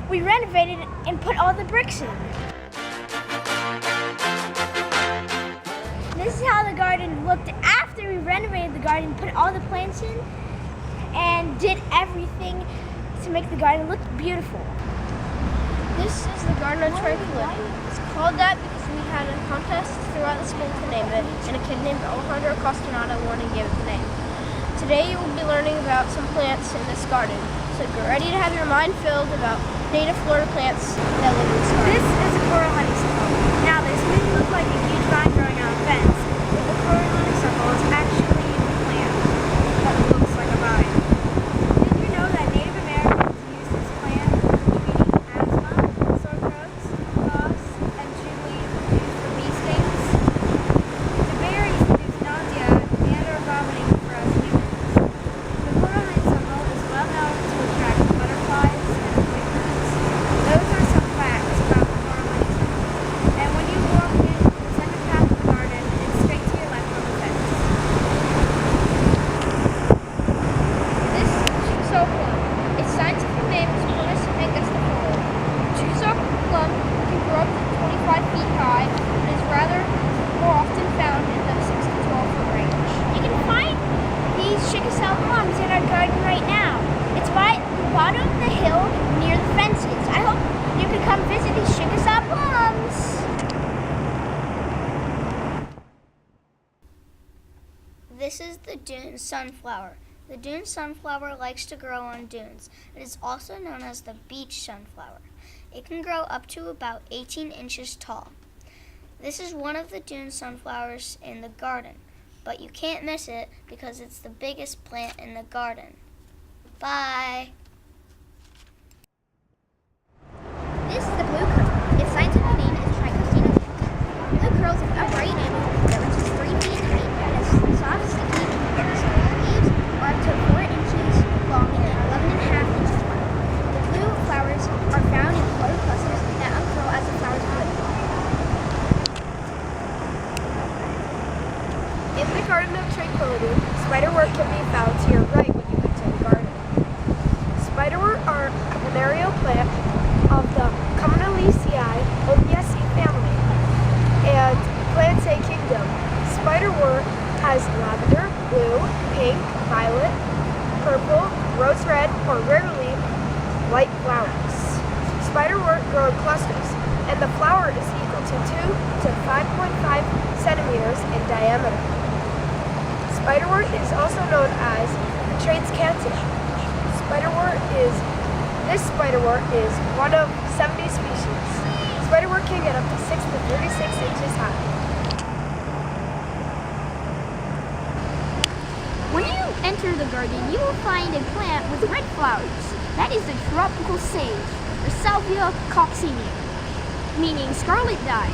we renovated it and put all the bricks in. This is how the garden looked after we renovated the garden, put all the plants in, and did everything to make the garden look beautiful. This is the Garden of Tranquility. It's called that because we had a contest throughout the school to name it, and a kid named Alejandro Costernado won and gave it the name. Today you will be learning about some plants in this garden. So get ready to have your mind filled about native Florida plants that live in this garden. This is a coral honeysuckle. Now this may look like a huge vine growing on a fence, but the coral honeysuckle is actually a plant that looks like a vine. Did you know that Native Americans use this plant for treating asthma, sore throats, coughs, and usually used for bee stings? The berries induce nausea and or vomiting for us humans. The coral honeysuckle is well known to attract butterflies and hummingbirds. Those are some facts about the coral honeysuckle. And when you walk in the second path of the garden, it's straight to your left on the fence. This Chuseok plum. Its scientific name is Pinus angustifolia. Chuseok plum can grow up to 25 feet high and is rather more often found in the 6 to 12 foot range. You can find these Chickasaw plums in our garden right now. It's by the bottom of the hill near the fences. I hope you can come visit these Chickasaw plums. This is the dune sunflower. The dune sunflower likes to grow on dunes. It is also known as the beach sunflower. It can grow up to about 18 inches tall. This is one of the dune sunflowers in the garden, but you can't miss it because it's the biggest plant in the garden. Bye! This is the blue curl. Its scientific name is Trichotina. Blue curl is an upright animal that reaches 3 feet in height and has soft, sticky, and small leaves are up to 4 inches long and 11.5 inches wide. The blue flowers are found in floating clusters that uncurl as the flowers bloom. In the Garden of Tranquility, spiderwort can be found to your right when you enter the garden. Spiderwort are a venereal plant of the Commonaliaceae family and Plantae kingdom. Spiderwort has lavender, blue, pink, violet, purple, rose red, or rarely white flowers. Spiderwort grow in clusters, and the flower is equal to 2 to 5.5 centimeters in diameter. Spiderwort is also known as the transcanthus. This spiderwort is one of 70 species. Spiderwort can get up to 6 to 36 inches high. When you enter the garden, you will find a plant with red flowers. That is the tropical sage, the Salvia coccinea, meaning scarlet dye.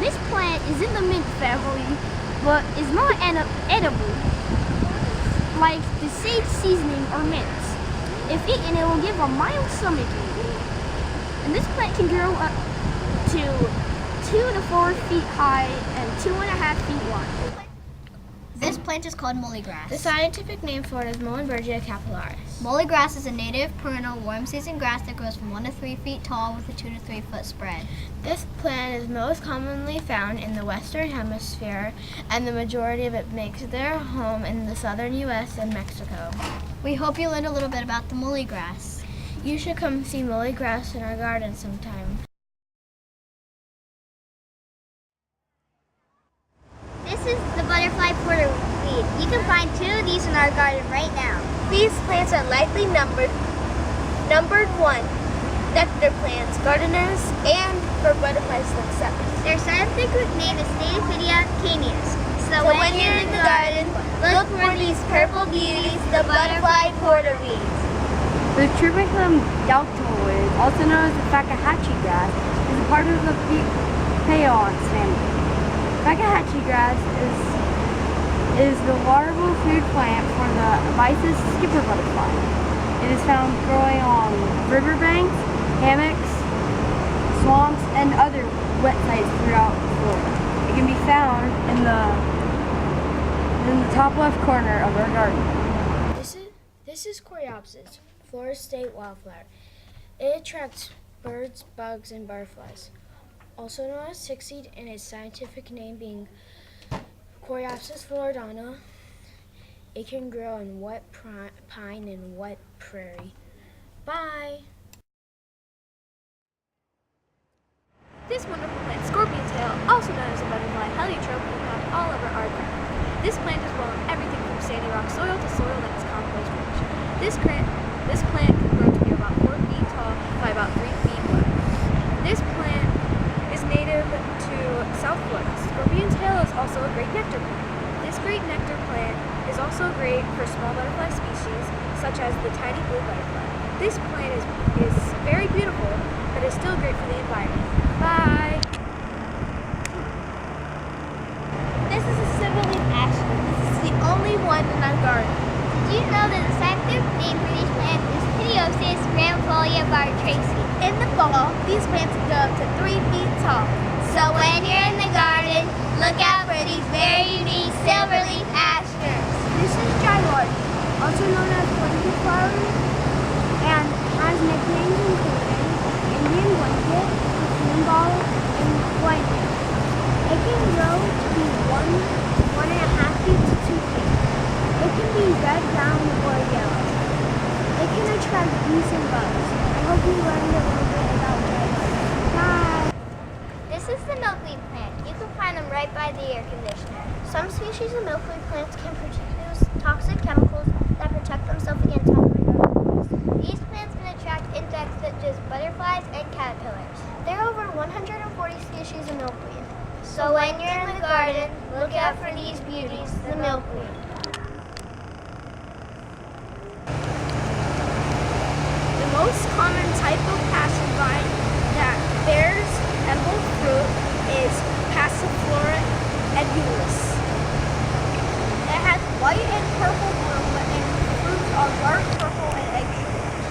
This plant is in the mint family, but is not edible, like the sage seasoning or mint. If eaten, it will give a mild stomach ache. And this plant can grow up to 2 to 4 feet high and 2.5 feet wide. This plant is called mullygrass. The scientific name for it is Mollenbergia capillaris. Mullygrass is a native perennial warm-season grass that grows from 1 to 3 feet tall with a 2 to 3 foot spread. This plant is most commonly found in the Western Hemisphere, and the majority of it makes their home in the southern U.S. and Mexico. We hope you learned a little bit about the mullygrass. You should come see mullygrass in our garden sometime. This is the butterfly porterweed. You can find 2 of these in our garden right now. These plants are likely numbered 1, nectar plants, gardeners, and for butterflies themselves. Their scientific name is Staphydia caneus. So when you're in the garden, look for these purple beauties, the butterfly porterweeds. The Tribicum deltoid, also known as the Fakahatchee grass, is a part of the Peons family. Fakahatchee grass is the larval food plant for the Mysis skipper butterfly. It is found growing on riverbanks, hammocks, swamps, and other wet sites throughout Florida. It can be found in the top left corner of our garden. This is Coreopsis, Florida state wildflower. It attracts birds, bugs, and butterflies. Also known as tickseed and its scientific name being Coreopsis floridana. It can grow in wet pine and wet prairie. Bye! This wonderful plant, scorpion tail, also known as a butterfly heliotrope, can be found all over our ground. This plant does well in everything from sandy rock soil to soil that is compost rich. This plant can grow to be about 4 feet tall by about 3 feet wide. This plant is native to South Florida. Scorpion tail is also a great nectar plant. This great nectar plant is also great for small butterfly species, such as the tiny blue butterfly. This plant is very beautiful, but is still great for the environment. Bye! This is a silver leaf ash. This is the only one in our garden. Did you know that the scientific name for these plants is Pidiosis grandiflolia Tracy? In the fall, these plants can go up to 3 feet tall. So when you're in the garden, look out for these very unique silver leaf asters. This is Tranquility, also known as blanket flower, and has nicknames including Indian blanket, perfume ball, and whitehead. It can grow to be 1.5 feet to 2 feet. It can be red, brown, or yellow. It can attract bees and bugs. I hope you learned a little bit about Tranquility. Bye! This is the milkweed plant. You can find them right by the air conditioner. Some species of milkweed plants can produce toxic chemicals that protect themselves against harmful. These plants can attract insects such as butterflies and caterpillars. There are over 140 species of milkweed. So when you're in the garden, look out for these beauties, the milkweed. The most common type of passerine that bears edible fruit is Passiflora edulis. It has white and purple bloom, and fruits are dark purple and egg-shaped.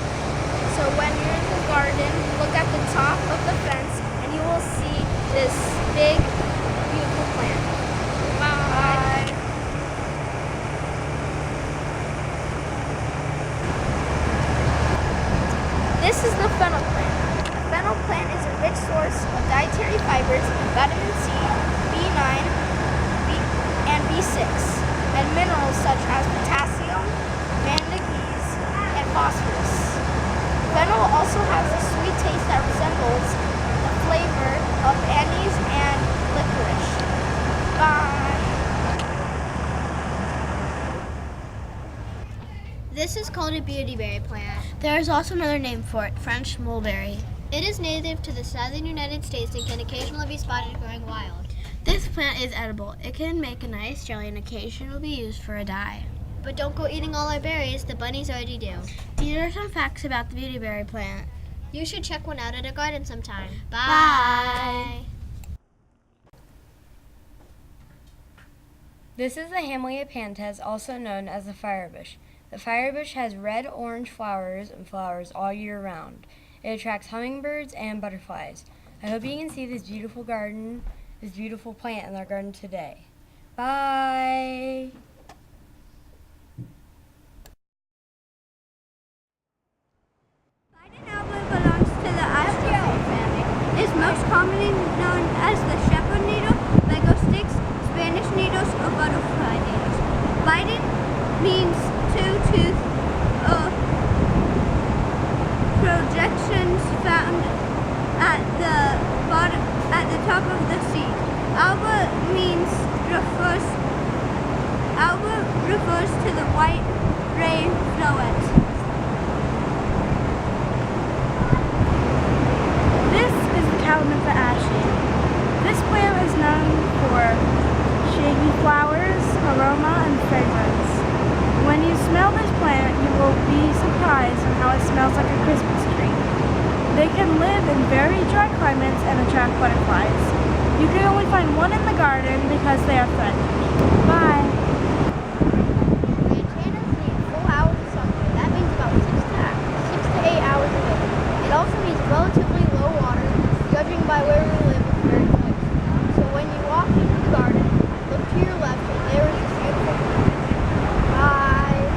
So when you're in the garden, look at the top of the fence, and you will see this big, beautiful plant. Bye. This is the fennel plant. The fennel plant is a rich source of dietary fibers, vitamin C, B9, and B6, and minerals such as potassium, manganese, and phosphorus. Fennel also has a sweet taste that resembles the flavor of anise and licorice. Bye! This is called a beautyberry plant. There is also another name for it, French mulberry. It is native to the southern United States and can occasionally be spotted growing wild. This plant is edible. It can make a nice jelly and occasionally be used for a dye. But don't go eating all our berries, the bunnies already do. These are some facts about the beautyberry plant. You should check one out at a garden sometime. Bye! This is the Hamelia pantes, also known as the firebush. The firebush has red-orange flowers and flowers all year round. It attracts hummingbirds and butterflies. I hope you can see this beautiful plant in our garden today. Bye! Belongs to the Astrophyte family. Is most commonly known as the shepherd needle, Lego sticks, Spanish needles, or butterfly needles. Biden means two-tooth projections found at the top of the seed. Alba refers to the white ray flowers. This is the Calamitha ashley. This plant is known for shaggy flowers, aroma, and fragrance. When you smell this plant, you will be surprised at how it smells like a Christmas tree. They can live in very dry climates and attract butterflies. You can only find one in the garden because they are threatened. Bye! Ranchanas need full hours of sunlight. That means about 6 to 8 hours a day. It also means relatively low water, judging by where we live, it's very moist. So when you walk into the garden, look to your left and there is this beautiful plant. Bye!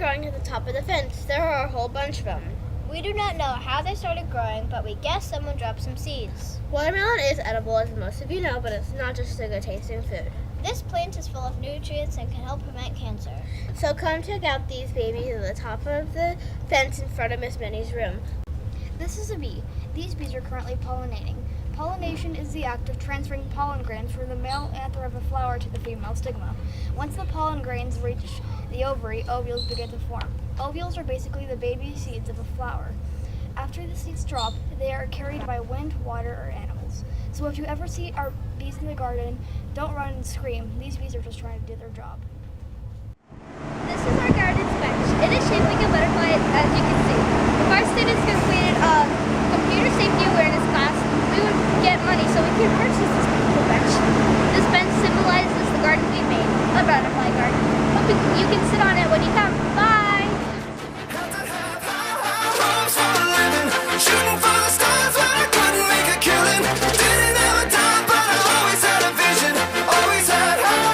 growing at the top of the fence. There are a whole bunch of them. We do not know how they started growing, but we guess someone dropped some seeds. Watermelon is edible, as most of you know, but it's not just a good tasting food. This plant is full of nutrients and can help prevent cancer. So come check out these babies at the top of the fence in front of Miss Minnie's room. This is a bee. These bees are currently pollinating. Pollination is the act of transferring pollen grains from the male anther of a flower to the female stigma. Once the pollen grains reach the ovary, ovules begin to form. Ovules are basically the baby seeds of a flower. After the seeds drop, they are carried by wind, water, or animals. So if you ever see our bees in the garden, don't run and scream. These bees are just trying to do their job. This is our garden's bench. It is shaped like a butterfly, as you can see. If our students completed a computer safety awareness class, we would get money so we could purchase this beautiful bench. This bench symbolizes the garden we made, a butterfly garden. Hope you can sit on it when you come. Bye! Shooting for the stars when I couldn't make a killing. Didn't have a dime, but I always had a vision. Always had high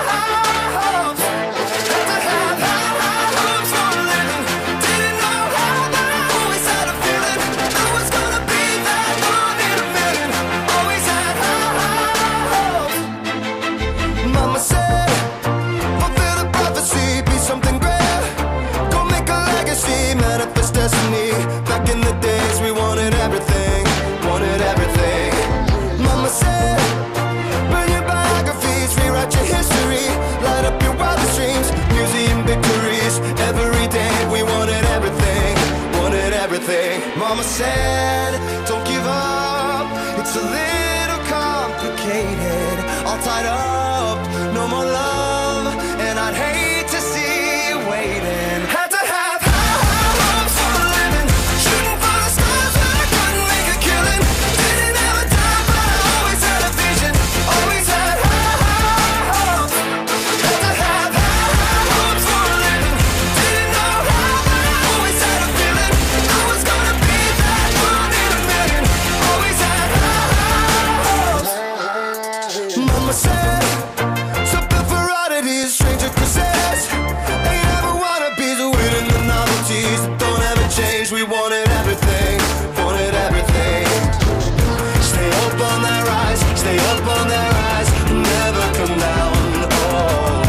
hopes. Had to have high hopes for a living. Didn't know how, but I always had a feeling I was gonna be that one in a million. Always had high hopes. Mama said, fulfill the prophecy, be something great. Go make a legacy, manifest destiny. Back in the days we wanted everything, wanted everything. Mama said, burn your biographies, rewrite your history, light up your wildest dreams, museum victories. Every day we wanted everything, wanted everything. Mama said, don't give up, it's a little complicated. All tied up, no more love, and I'd hate to see you waiting. Had to have high hopes for a living. Shooting for the stars when I couldn't make a killing. Didn't have a dime, but I always had a vision. Always had high hopes. Had to have high hopes for a living. Didn't know how, but I always had a feeling I was gonna be that one in a million. Always had high hopes. Mama said, something for oddities, stranger cruises. Ain't ever wannabes, winning the novelties that don't ever change. We wanted everything, wanted everything. Stay up on that rise, stay up on that rise, never come down. Oh,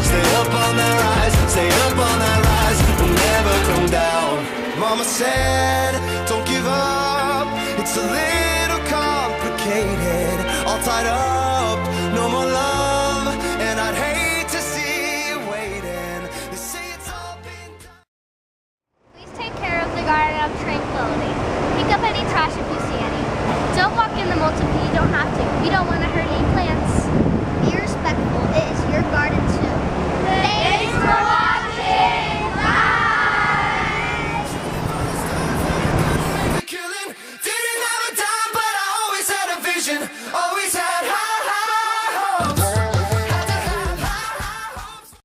stay up on that rise, stay up on that rise, never come down. Mama said, don't give up, it's a little complicated. All tied up, no more love, and I'd hate to see you waiting. They say it's all been done. Please take care of the garden of Tranquility. Pick up any trash if you see any. Don't walk in the mulch if you don't have to. You don't want to